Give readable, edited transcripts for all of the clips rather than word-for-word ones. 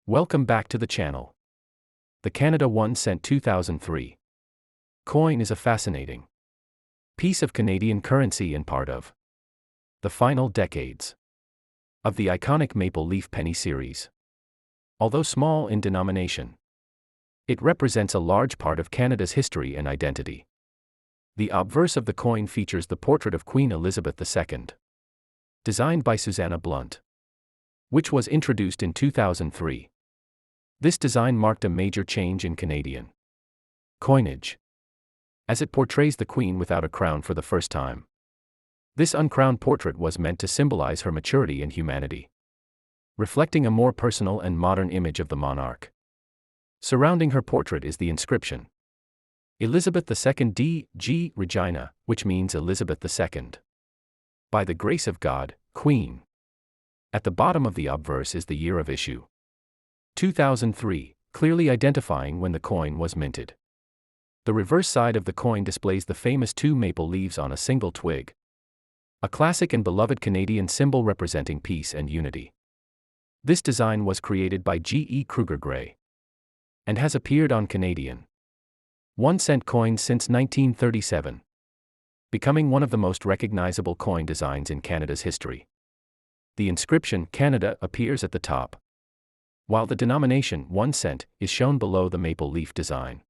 Welcome back to the channel. The Canada 1 cent 2003 coin is a fascinating piece of Canadian currency and part of the final decades of the iconic maple leaf penny series. Although small in denomination, it represents a large part of Canada's history and identity. The obverse of the coin features the portrait of Queen Elizabeth II, designed by Susanna Blunt, which was introduced in 2003. This design marked a major change in Canadian coinage, as it portrays the Queen without a crown for the first time. This uncrowned portrait was meant to symbolize her maturity and humanity, reflecting a more personal and modern image of the monarch. Surrounding her portrait is the inscription, Elizabeth II D.G. Regina, which means Elizabeth II. By the grace of God, Queen. At the bottom of the obverse is the year of issue, 2003, clearly identifying when the coin was minted. The reverse side of the coin displays the famous two maple leaves on a single twig, a classic and beloved Canadian symbol representing peace and unity. This design was created by G.E. Kruger Gray and has appeared on Canadian 1 cent coins since 1937, becoming one of the most recognizable coin designs in Canada's history. The inscription Canada appears at the top, while the denomination 1 cent is shown below the maple leaf design.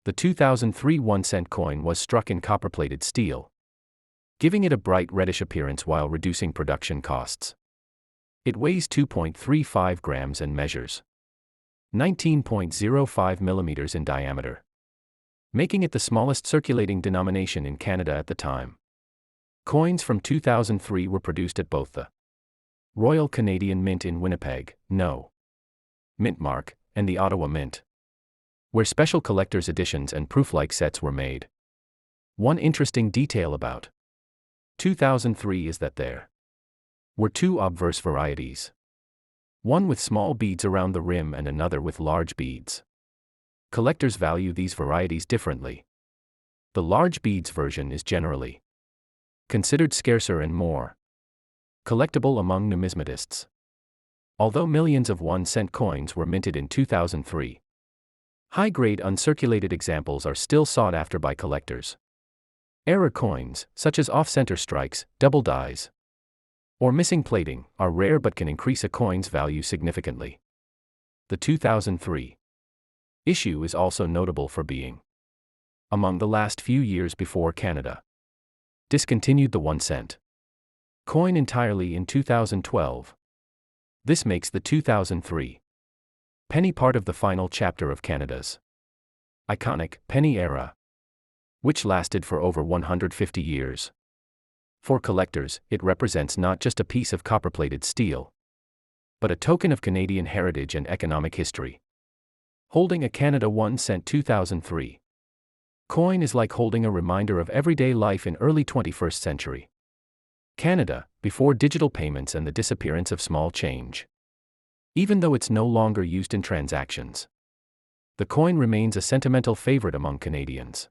The 2003 1 cent coin was struck in copper-plated steel, giving it a bright reddish appearance while reducing production costs. It weighs 2.35 grams and measures 19.05 millimeters in diameter, making it the smallest circulating denomination in Canada at the time. Coins from 2003 were produced at both the Royal Canadian Mint in Winnipeg, No. Mint Mark, and the Ottawa Mint, where special collector's editions and proof-like sets were made. One interesting detail about 2003 is that there were two obverse varieties, one with small beads around the rim and another with large beads. Collectors value these varieties differently. The large beads version is generally considered scarcer and more collectible among numismatists. Although millions of 1 cent coins were minted in 2003, high-grade uncirculated examples are still sought after by collectors. Error coins, such as off-center strikes, double dies, or missing plating, are rare but can increase a coin's value significantly. The 2003 issue is also notable for being among the last few years before Canada discontinued the 1 cent coin entirely in 2012. This makes the 2003 penny part of the final chapter of Canada's iconic penny era, which lasted for over 150 years. For collectors, it represents not just a piece of copper-plated steel, but a token of Canadian heritage and economic history. Holding a Canada 1 cent 2003 coin is like holding a reminder of everyday life in early 21st century Canada, before digital payments and the disappearance of small change. Even though it's no longer used in transactions, the coin remains a sentimental favorite among Canadians.